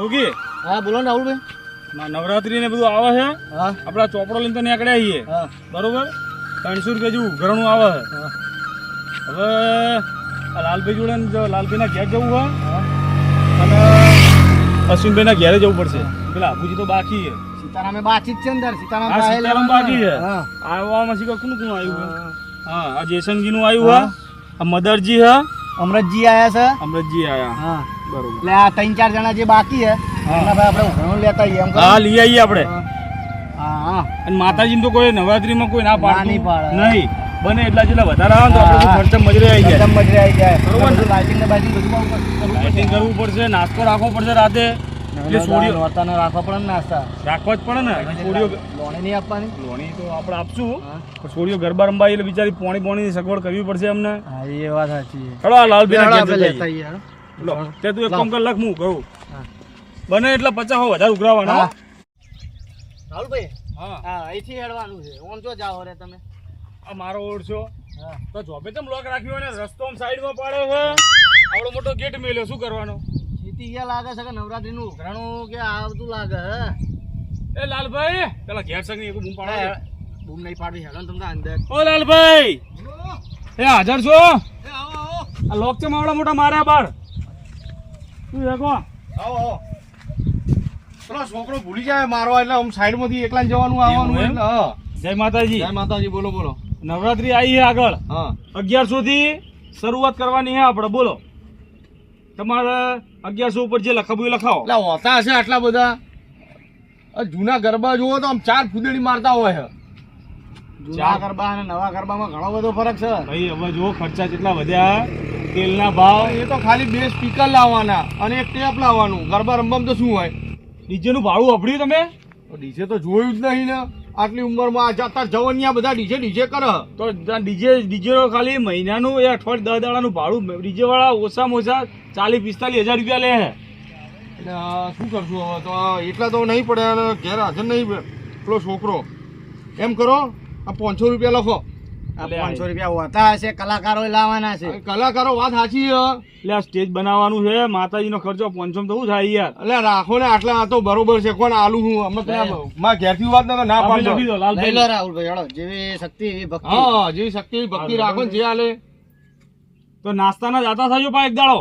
જોગી હા બોલો ને રાહુલભાઈ. નવરાત્રી ને બધું આવે છે. હા આપડા ચોપડો લઈને તો નીકળ્યા છીએ. હા બરોબર 300 રૂપિયા જેવું ઘરનું આવે છે. હા હવે આ લાલભાઈ જોડે ને લાલભાઈ ના ઘેર જવું હોય હા અને અશ્વિનભાઈ ના ઘેરે જવું પડશે. પેલા આબુજી તો બાકી છે. સીતારામે બાચી જ છે ને તાર સીતારામ હા પાસે સીતારામ લેવાનું. બાકી છે. હા આવવામાં શીખર કોનું કોનું આવ્યું છે? હા. હા આ જેસંગજી નું આવ્યું હા, આ મદરજી હા, અમરતજી આયા છે. અમૃતજી આયા. હા બરોબર. એટલે આ 3-4 જણા જે બાકી છે એના ભાઈ આપણે ઘણું લેતા આવીએ એમ કરો. હા લઈ આવીએ આપણે. હા હા અને માતાજી તો કોઈ નવરાત્રીમાં કોઈ ના પાડતું નહીં પાડે. નહીં. બને એટલા જેટલા વધારે આવે ને તો આપણે ખર્ચ મજરે આવી જાય. એકદમ મજા આવી જાય. બરોબર ને? લાઇટિંગ ને બાઇટિંગ બધું કરવું લાઇટિંગ કરવું પડશે, નાસ્તો રાખવો પડશે રાતે. એટલે સોડીઓ નોરતાને રાખવા પડે ને નાસ્તા. રાખવા જ પડે ને. સોડીઓ લોણી નહીં આપવાની. લોણી તો આપણે આપશું હા. પણ સોડીઓ ગરબા રંબા એટલે બિચારી પોણીની સગવડ કરવી પડશે અમને. હા એ વાત સાચી છે. ચલો આ લાલભાઈ ના આપણે ઘેર લેતા જઈએ. આવીએ, હેડો. લો તે તું એક કામ કર લખ હું કહું હા. બને એટલે 50 હો વધારે ઉઘરાવાના હો. હા. રાહુલભાઈ હા હા અહીંથી હેડવાનું છે. ઓમ જો જાઓ રે તમે. આ મારો ઓળશો હા તો જોબે તેમ લોક રાખ્યો ને રસ્તો આમ સાઈડમાં પાડ્યો છે. આવડો મોટો ગેટ મેલ્યો શું કરવાનો? જીતી ગયા લાગે છે કે નવરાત્રીનું ઉઘરાણું કે આ બધું લાગે હે. એ લાલભાઈ પેલા ઘેર સંગની એક બૂમ પાડો. બૂમ નહીં પાડવી હેડો ને તમને અંદર. ઓ લાલભાઈ એ હાજર છો? એ આવો આવો આ લોક છે માવડા મોટા માર્યા બાર શું દેખો. આવો આવો. પેલો છોકરો ભૂલી જાય મારવા એટલે આમ સાઈડમાંથી એકલા જવાનું આવવાનું એવું એમ? એટલે હા. જય માતાજી. જય માતાજી. બોલો બોલો. નવરાત્રી આવી છે આગળ. હા 1100 થી શરૂઆત કરવાની છે આપણે. બોલો તમારે 1100 ઉપર જે લખાવું એ લખાવો. એટલે હોતા હશે આટલા બધા. આ જૂના ગરબા જુઓ તો આમ 4 ફૂદડી મારતા હોય છે. જૂના ગરબા અને નવા ગરબામાં ઘણો બધો ફરક છે. ભાઈ હવે જો ખર્ચા કેટલા વધ્યા, તેલના ભાવ. એ તો ખાલી 2 સ્પીકર લાવવાના અને એક ટેપ લાવવાનું. ગરબા રમવામાં તો શું હોય? ડીજે નું ભાડું અભડ્યું તમે? ડીજે તો જોયું જ નહીં ને આટલી ઉંમરમાં. આ જતા જવનિયા બધા ડીજે કરે. તો ડીજે ખાલી મહિનાનું એ અઠવાડિયે 10 દાડાનું ભાડું ડીજે વાળા ઓછામાં ઓછા 40-45 હજાર રૂપિયા લે છે. એટલે શું કરશું હવે? તો એટલા તો નહીં પડે અને ઘેર હાજર નહીં પેલો છોકરો. એમ કરો આ 500 રૂપિયા લખો. 500 રૂપિયા હોતા હશે, કલાકારો લાવવાના છે. કલાકારો વાત સાચી છે. એટલે આ સ્ટેજ બનાવવાનું છે, માતાજીનો ખર્ચો 500 તો શું થાય યાર? એટલે રાખો ને આટલા. આ તો બરોબર છે. કોણ આલુ હું અમે મારા ઘેરથી વાત ના આપણે પાડજો. લખી દો લાલભાઈ. રાહુલભાઈ હેડો. જેવી શક્તિ એવી ભક્તિ. હા જેવી શક્તિ એવી ભક્તિ રાખો ને જે હાલે. તો નાસ્તાના જાતા થજો પા એક દાડો.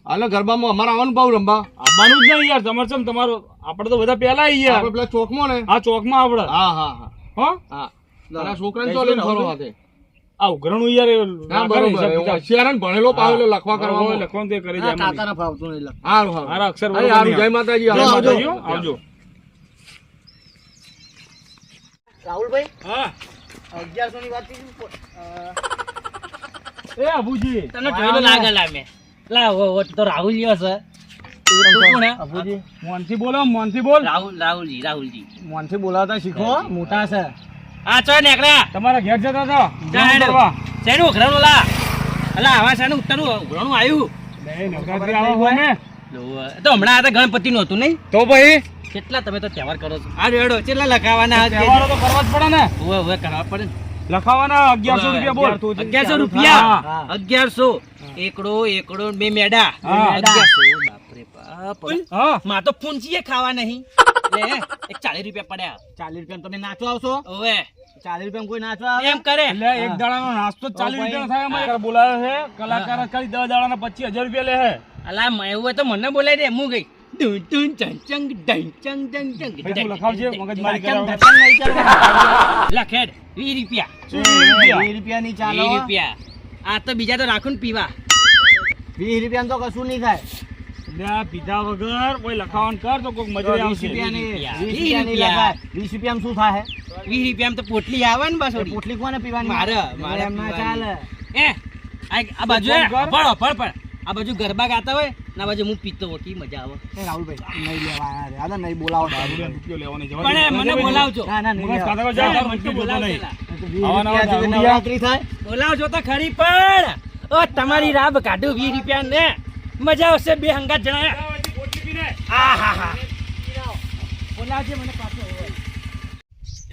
હાલે ગરબામાં અમારે આવવાનું ભાવ રંબા. આવવાનું જ નહીં યાર. તમારે ચમ તમારો આપણે તો બધા પહેલા આવી યાર. આપણે પેલા ચોકમાં ને. આ ચોકમાં આપણે. હા હા હા હો હા. તારા છોકરાને તો લઈને ફરો હાથે. આ ઉઘરણું યાર હા બરોબર. શિયાળાને ભણેલો પાવેલો લખવા કરવા લખવાનું તે કરી જાય. કાકાના ભાવતું નહીં લખ. હારું હારું. મારા અક્ષર હારું. જય માતાજી. જય માતાજી હો. આવજો. રાહુલભાઈ હા 1100 ની વાત થઈ. એ અબુજી તને જોઈને લાગે લામે લા તો રાહુલ લ્યો છે કોણ હે અબુજી મોનથી બોલો, મોનથી બોલ. રાહુલજી મોનથી બોલાવતા શીખો. મોટા છે. આ ચો નેકળ્યા તમારા ઘેર જતા હતા જાહેર. કરવા. શેનું ઉઘરાણું લા અલા આવા શેનું ઉત્તરનું ઉઘરાણું આવ્યું નહીં નવરાત્રી આવે હોય ને તો હમણાં આ તો ગણપતિ નું હતું નહીં? તો ભાઈ કેટલા તમે તો તહેવાર કરો છો? આ રેડો કેટલા લખાવાના? તહેવારો તો કરવા જ પડે ને. હવે કરવા પડે ને. લખાવાના 1100 રૂપિયા બોલ. 1100 રૂપિયા. હા. 1100 એકડો બે મેડા. હા. 1100 બાપરે બાપ. હા માં તો ફૂંચીએ ખાવા નહીં લે એક 40 રૂપિયા પડ્યા. 40 રૂપિયા તમે નાચો આવશો? ઓવે 40 રૂપિયા કોઈ નાચવા આવે? એમ કરે એટલે એક દાડાનો નાસ્તો 40 રૂપિયા થાય. અમારે બોલાવે છે કલાકાર ખાલી 10 દાડાના 25,000 રૂપિયા લે છે. અલા એવું હોય તો મને બોલાય દે. હું ગઈ ટુન ટુન ચંચંગ ડંચંગ ડંચંગ ભાઈ તું લખાવજે, મગજમારી કરાવે. લખેડ 20 રૂપિયા. 20 રૂપિયા ની ચાલો. 20 રૂપિયા. આ તો બીજા તો રાખું ને પીવા. 20 રૂપિયા તો કશું નહીં થાય. એટલે આ પીધા વગર કોઈ લખાવાનું કર તો કોઈક મજૂરી 20 આવશે. રૂપિયા ની 20 20 રૂપિયા. રૂપિયામાં શું થાય? 20 રૂપિયામાં તો પોટલી આવે ને બસ. પોટલી કોને પીવાની? મારે એમ ના ચાલે. આ બાજુ પણ આ બાજુ ગરબા ગાતા હોય ને આ બાજુ હું પીતો હોય કે મજા આવે. એ રાહુલભાઈ નહીં લેવા આયા રે. આને નહીં બોલાવો. રૂપિયો લેવાનો જવા પણ મને બોલાવજો. ના ના નહીં મગજ લેવા. ખાતા જા, તારો મને રૂપિયો જોતો બોલાવજો નહીં. લા. 20 રૂપિયા જેવી નવરાત્રી થાય. બોલાવજો તો ખરી પણ ઓ તમારી રાબ કાઢું 20 રૂપિયા ને મજા આવશે. બે હંગાત જણા. આ હા હા બોલાવજે મને પાછો.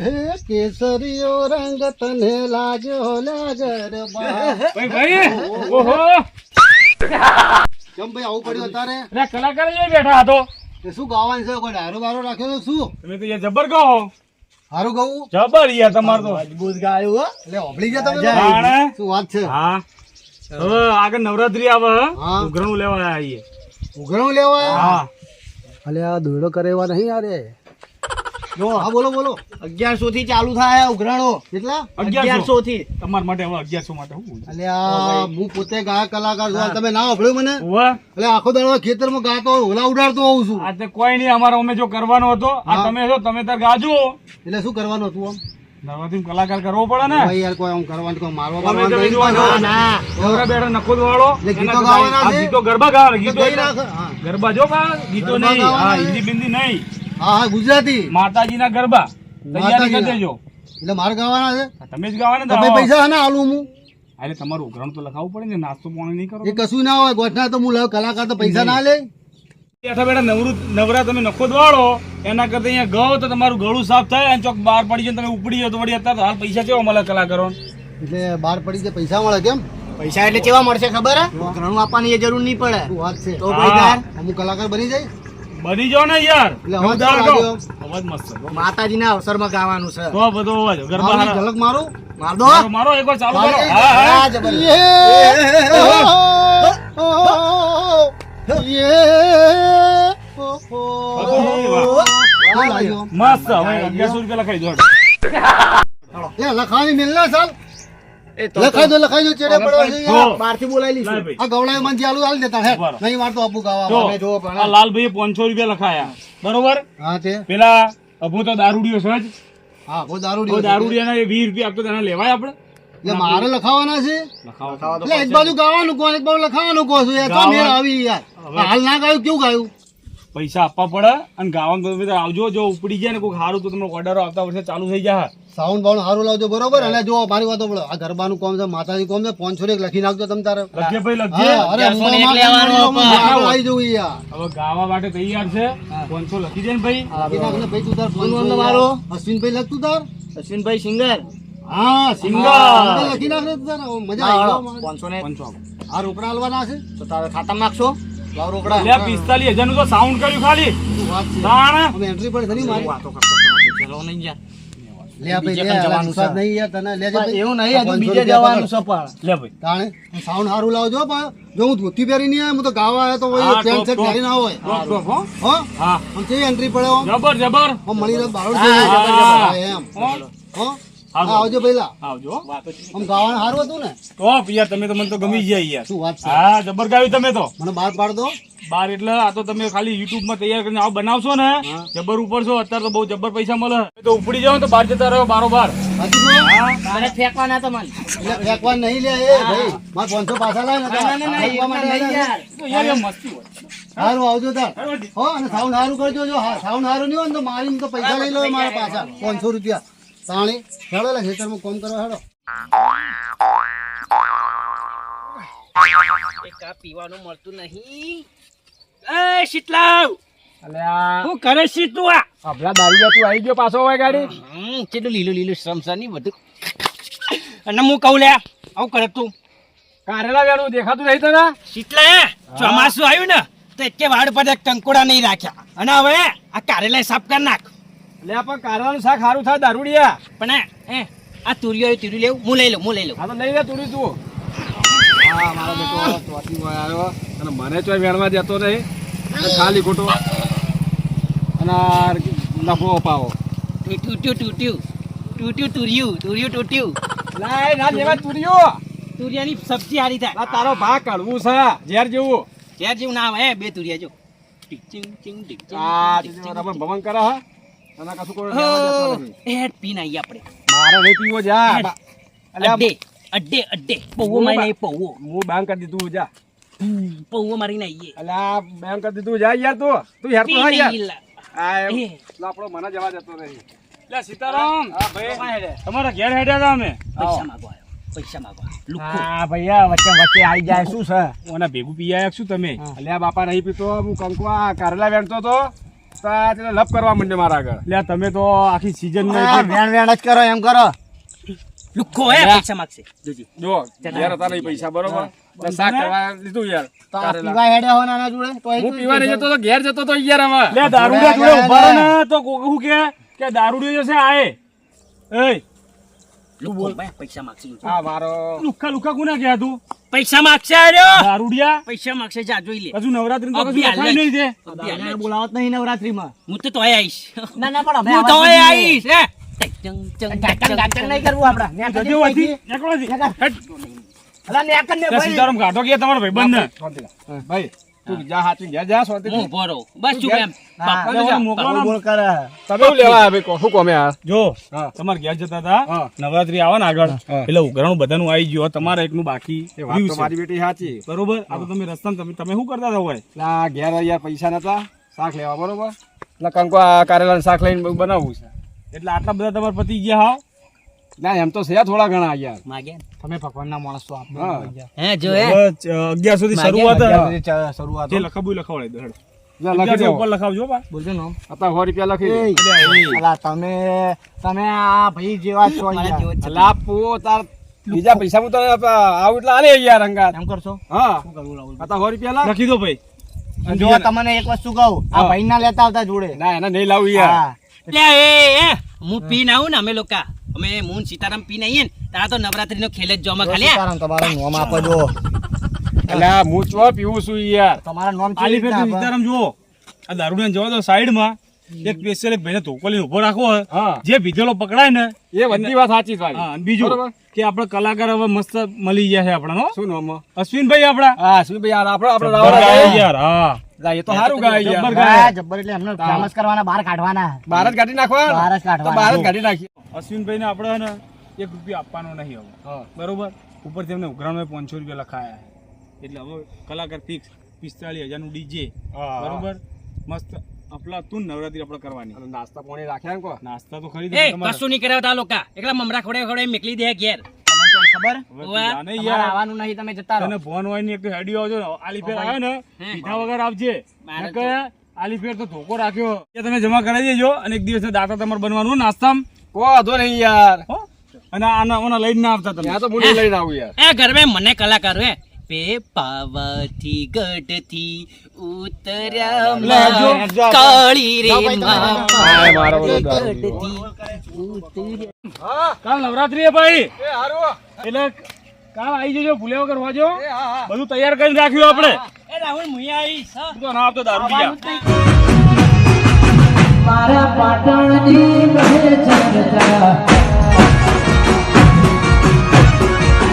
હે કેસરીયો રંગ તને લાગ્યો ગરબા. ભાઈ ઓહો કેમ ભાઈ આવું પડ્યું અત્યારે? એટલે કલાકાર જ બેઠા હતો. એ શું ગાવાનું છે? કોઈ ડાયરો બારો રાખ્યો તો શું? તમે તો યાર જબર કહો. હારું ગાવું? જબર યાર તમાર તો. મજબૂત ગાયું હો. એટલે ઓભળી ગયા તમે? જાણે. શું વાત છે? હા. હવે આગળ નવરાત્રી આવે હા. ઉઘરાણું લેવા આવીએ. ઉઘરાણું લેવા આયા? હા. અલે આ દોડો કરે એવા નહીં યાર. જો હા બોલો બોલો. 1100 થી ચાલુ થાય ઉઘરાણો. કેટલા? 1100 થી. તમારા માટે હવે 1100 માટે હું. અલે આ હું પોતે ગાયક કલાકાર છું. તમે ના સાંભળ્યું મને? ઓવે. એટલે આખો દાડો ખેતરમાં ગાતો ઓલા ઉડાડતો હોઉં છું. આ તે કોઈ નહીં અમારો અમે જો કરવાનો હતો આ હા. તમે છો તમે તાર ગાજો. એટલે શું કરવાનું હતું આમ? નવરાત્રી કલાકાર કરવો પડે ને. ભાઈ યાર કોઈ આમ કરવાનું કોઈ મારવા તમે બારવાનું તમે નહીં જોવા પાછું. ના. નવરા બેઠા નખો વાળો. એટલે ગીતો ગાવાના છે? ગીતો ગરબા ગાવે ગીતો ગઈ એટલે- નાખ. હા. ગરબા જો બા ગીતો ગરબા નહીં. ગાવાના હા છે? હિન્દી બિંદી નહીં. હા હા ગુજરાતી. માતાજીના ગરબા તૈયારી કરી માતાજીના. દેજો. એટલે મારે ગાવાના છે? તમે જ ગાવાના ને તમે તો. પૈસા હા આલું હું? અરે તમારું ઉઘરાણું તો લખાવવું પડે ને નાસ્તો પાણી નહીં કરો. એ કશું ના હોય ગોઠના તો હું લઉં કલાકાર તો પૈસા ના લે. બેઠા બેઠા નવરા તમે નખો દવાડો એના કરતા અહીંયા ગયો તો તમારું ગળું સાફ થાય અને ચોક બહાર પડી જાય ને તમે ઉપડી જાવ તો વળી અત્યારે તો હાલ પૈસા કેવા મળે કલાકારો. એટલે બહાર પડી જાય પૈસા મળે કેમ? પૈસા એટલે કેવા મળશે ખબર હે? ઘણું આપવાની જરૂર નહીં પડે. શું વાત છે? તો ભાઈ તાર અમુક કલાકાર બની જાય. બની જાઓ ને યાર. એટલે અવાજ જોરદાર કેવો ગાઓ. લાગ્યો? અવાજ મસ્ત છે. માતાજીના અવસરમાં ગાવાનું છે. તો બધો અવાજ ગરબા મારી હારા. ઝલક મારું. માર દો. મારો મારો એકવાર ચાલુ કરો. હા હા હા, જબરજસ્ત. મસ્ત હવે 1100 રૂપિયા લખાઈ દો. લખાવી મિલના સાલ એ તો લખાઈ દો ચેડે પડવા છે જો. યાર. બહારથી બોલાવી લાય લઈશું. ભાઈ. આ ગવડાએ મન ચાલુ હાલ દેતા હે બરાબર. નહીં મારતો અપુ ગાવા જો અમે જો પણ આ લાલભાઈએ 500 રૂપિયા લખાયા બરોબર. હા તે પેલા અભુ તો દારૂડિયો સજ હા કોઈ દારૂ તો દારૂડિયાના એ 20 રૂપિયા આપતો તેને લેવાય આપણે. એટલે મારે લખાવાના છે લખાવો તો. એટલે એક બાજુ ગાવાનું કહો એક બાજુ લખાવાનું કહો છું યાર તો મેળ આવી યાર હાલ ના ગાયું કેવું ગાયું પૈસા આપવા પડે અને ગાવાનું તમે તો આવજો જો ઉપડી જાય ને કોઈ સારું તો તમને ઓર્ડરો આવતા વર્ષે ચાલુ થઈ જાય. સાઉન્ડ બાઉન્ડ સારું લાવજો બરોબર અને જો મારી વાતો બોલો આ ગરબાનું કોમ છે માતાજી કોમ છે 500 એક લખી નાખજો તમે તારે લખજે ભાઈ લખજે. હા, અરે ત્યાં સોને એક હું લેવાનો આવી જવું યાર હવે ગાવા માટે તૈયાર છે 500 લખી દે ને ભાઈ. લખી નાખ ને ભાઈ તું તાર શું નામ 500 તમારું? અશ્વિનભાઈ લખતું તાર અશ્વિનભાઈ સિંગર. હા સિંગર. લખી નાખ ને તું તાર મજા આવી 500 ને 500 આ રોકડા હાલવાના છે તો તારે ખાતામાં નાખશો. લાવ રોકડા લે 45,000 નું તો સાઉન્ડ કર્યું ખાલી. શું વાત છે તાણ અમે એન્ટ્રી પડે નહીં મારી વાતો કરતો હતો. ચલો નહીં યાર. લે ભાઈ બીજે લે કણ જવાનું વિશ્વાસ છે. નહીં યાર તને લેજે ભાઈ એવું નહીં, હજુ 500 બીજે રૂપિયા જવાનું પકડ. છે પણ. લે ભાઈ. તાણે સાઉન્ડ સારું લાવજો પણ જો હું ધોતી પહેરી નહીં આવ્યો હું તો ગાવા આવ્યો તો હા, પેન્ટ ટોપ, શર્ટ ટોપ. પહેરી ના હોય ટોપ, ટોપ, હો. હો હા આમ કેવી એન્ટ્રી પડે આમ જબર જબર. મળી રહે બારોડ હા, જેવી. જબર, જબર. હા, એમ હો. હો આવજો. હા, આવજો પહેલા આવજો. આમ ગાવાનું સારું હતું ને ટોપ યાર તમે તો મને તો ગમી જાય યાર. શું વાત છે હા જબર ગાયું તમે તો. મને બહાર પાડ દો બાર એટલે આ તો તમે ખાલી યુટ્યુબ માં તૈયાર કરીને આવો બનાવશો ને હા. જબર ઉપર છો અત્યારે તો બહુ જબર પૈસા મળે. તમે તો ઉપડી જાવ ને તો બહાર જતા રહ્યો બારોબાર. હાચું કહો? તારે ફેંકવાના તમારે. એટલે ફેંકવા નહીં લે એ ભાઈ મારે 500 પાછા લાય ને ફેંકવા માટે નહીં આવ્યા. યાર. તો યાર એ મસ્તી હોય. સારું આવજો તાર હારું. હો અને સાઉન્ડ સારું કરજો જો સાઉન્ડ સારું નહીં હોય ને તો મારી તો પૈસા લઈ લો મારા પાછા 500 રૂપિયા તાણી હેડો લે ખેતરમાં કોમ કરવા હેડો એક આ પીવાનું મળતું નહીં. એ શીતલાવ, અલ્યા શું કરે છે તું આ? આપલા દારૂડિયા તું આવી ગયો પાછો હોય ગાડી. કેટલું લીલું લીલું શ્રમસર ની બધું. અને હું કહું લે આવું કરે તું. કારેલા વેણું દેખાતું નહીં તને. શીતલા ચોમાસું આવ્યું ને તો એકે વાડ પર એક કંકોડા નહીં રાખ્યા અને હવે આ કારેલા સાફ કરી નાખ. લે પણ કારેલાનું શાક સારું થાય દારૂડિયા. પણ આ તુરિયો તુરી લેવું હું લઈ લઉં હા તો લઈ લે તું તું. હા મારો બેટો ચોથી વાર આવ્યો અને મને ચોય વેણવા દેતો નહીં. ખાલી ખોટો અને આ નફો અપાવો. તૂટ્યું તૂટ્યું તૂટ્યું તુર્યું તુર્યું તૂટ્યું. લાય ના લેવા તુરિયો. તુરિયાની સબ્જી હારી થાય. આ તારો ભાગ કાઢવું છે ઝેર જેવું. ત્યાં જેવું ના આવે બે તુરિયા જો. ટીક ચિંગ ચિંગ ટીક ચિંગ આ ટીક ચિંગ. રમણ ભમણ કરે હા અને કશું કોઈ લેવા દેતો હો, નથી. હેડ પીને આવીએ આપણે. મારે નહીં પીવો જા. અલ્યા, અડ્ડે અડ્ડે અડ્ડે પૌવો મારીને આવીએ, પૌવો. હું બાંગ કરી દીધું જા. પૌવો મારીને આવીએ. અલ્યા બાંગ કરી દીધું જા યાર તું યાર તો હા યાર. પીને આ એમ. એ. લા, આપણો મને જવા દેતો નહીં. લે સીતારામ. હા ભાઈ તમારા ઘેર હેડ્યા હતા અમે. પૈસા માંગવા આવ્યો, પૈસા માંગવા. લુખ્ખો. હા ભૈયા વચ્ચે વચ્ચે આવી જાય શું છે ઓના ભેગું પી આયા શું તમે? અલ્યા બાપા નહીં પીતો હું કંકવા કારેલા વેણતો તો આ લપ કરવા માંડે મારા આગળ. અલ્યા તમે તો આખી સીઝન વેણ વેણ જ કરો એમ કરો લુખ્ખો હે પૈસા માંગશે જોજી જો ઘેર હતા નહીં પૈસા બરોબર ને શાક કરવા લીધું યાર તો આ કારેલા. પીવા હેડ્યા હો નાના જોડે તો હું પીવા નહીં જતો તો ઘેર જતો તો યાર હવે લે દારૂડિયા જોડે ઉભા રહો ને તો કોક શું કે દારૂડિયો જશે આએ એય લુખ્ખો ભાઈ પૈસા માંગશે જોજી. આ મારો લુખ્ખા કોને કહ્યા તું પૈસા માંગશે આર્યો દારૂડિયા પૈસા માંગશે જા જોઈ લે હજુ નવરાત્રી તો અભી કશું લખાય નહીં છે દાદાને બોલાવત નહીં નવરાત્રીમાં હું તો તોય આવીશ ના ના પણ અમે હું તોય આવીશ હે ગાચંગ નહીં કરવું આપડા જજો વાથી એકલો છે અલા નેકર ને ત્યાં સીતારામ કાઢો કે તમારો ભાઈબંધ ને ભાઈ તું જા હાચી ઘેર જા સોતી હું ભરો બસ ચૂપ એમ બાપા એટલે મોકલો ને. બોલ કરે તમે શું લેવા આવે કો શું કોમે આ જો હા. તમારે ઘેર જતા હતા હા. નવરાત્રી આવે ને આગળ હા. એટલે ઉઘરાણું બધાનું આવી ગયું હવે તમારે એકનું બાકી એ વાત તો રહ્યું છે. મારી બેટી સાચી બરોબર આ તો તમે રસ્તામાં તમે શું કરતા હતા હોય ના ઘેર યાર પૈસા નતા શાક લેવા બરોબર એટલે કંકો આ કારેલાનું શાક લઈને બનાવવું છે એટલે આટલા બધા તમારે પતી ગયા હાવ ના એમ તો છે થોડા ઘણા યાર માગે તમે ભગવાનના માણસ છો આપણે હા. હે જો હે હવે 11 સુધી શરૂઆત શરૂઆત જે લખાવું લખાવડે દો હેડ. જા લખી 11 દેવો ઉપર લખાવજો બા બોલજો ને અત્યારે 100 રૂપિયા લખી દે અલા તમે આ ભાઈ જેવા જ છો યાર. લાપો તાર બીજા પૈસા હું તને આવું એટલે આલે યાર અંગાત એમ કરશો હા શું કરવું રાહુલ? અત્યારે 100 રૂપિયા લાખ લખી દો ભાઈ અને જો તમને એક વસ્તુ કહું આ હા. ભાઈ ના લેતા આવતા જોડે ના એને નહીં લાવું યાર હા લે એ હું પીને આવું ને અમે લોકો અમે મૂન સીતારામ પીને આવીએ ને તારા તો નવરાત્રીનો ખેલ જ જોમાં ખાલી સીતારામ તમારું નામ આપો જો એટલે હું ચો પીવું છું યાર તમારા નામ આલી કેવી ફેર રીતના આપે? સીતારામ જુઓ આ દારૂડિયાને જવા દો સાઈડમાં એક સ્પેશિયલ એક ભાઈને ધોકો લઈને ઉભો રાખો હોય. હા જે પીધેલો પકડાય ને એ બધી વાત સાચી હા, તારી અને બીજું બરોબર. કે આપણે કલાકાર હવે મસ્ત મળી ગયા છે આપણા શું નામ અશ્વિનભાઈ આપણા હા શું ભાઈ યાર આપણે જબ્બર રાવણ ગાય ગાય યાર હા લા, એ તો સારું ગાય યાર જબ્બર હા, જબ્બર એટલે એમને ફેમસ કરવાના બહાર કાઢવાના બહાર જ કાઢી નાખવા બહાર જ કાઢવાના. તો બહાર જ કાઢી નાખી અશ્વિનભાઈને આપણે હે ને 1 રૂપિયો આપવાનો નહીં હવે હા બરોબર ઉપરથી એમને ઉઘરાણમાં 500 રૂપિયા લખાયા છે. એટલે હવે કલાકાર ફિક્સ 45,000 નું ડીજે હા. બરોબર મસ્ત અફલાતુન નવરાત્રી આપણે કરવાની અને નાસ્તા પાણી રાખ્યા ને કો નાસ્તા તો એ ખરીદી કશું નહીં કરાવતા આ લોકો એકલા મમરા ખોડે ખોડે મેકલી દે ઘેર તમને કોઈ ખબર વાહ. તમારે યાર આવવાનું નહીં તમે જતા રહો તને ફોન હોય ને એક હેડિયો આવજો ને આલી ફેર આવ્યો ને હે. પીધા વગર આવજે મારે નકર આલી ફેર તો ધોકો રાખ્યો એ તમે જમા કરાવી દેજો અને એક દિવસ દાતા તમારે બનવાનું નાસ્તામાં કો વાંધો નહીં યાર હો અને આના લઈને ના આવતા તમે ત્યાં તો હું નહીં લઈને આવું યાર એ ઘર મને કલાકાર હે પે પાવાથી ગઢથી ઉતર્યા લે, જો, જો, કાળી રે જો ભાઈ તમે હા, મારો બધો દારૂ ગઢથી ઉતર્યા હા કાલ નવરાત્રી હે ભાઈ એ હારું એટલે કાલ આવી જજો ભૂલ્યા વગર વાજો એ હા હા બધું તૈયાર કરીને રાખ્યું આપણે એ રાહુલ મુઈ આવીશ હા. તું તો ના આવતો દારૂ પીયા મારા પાટણની કહે જગતા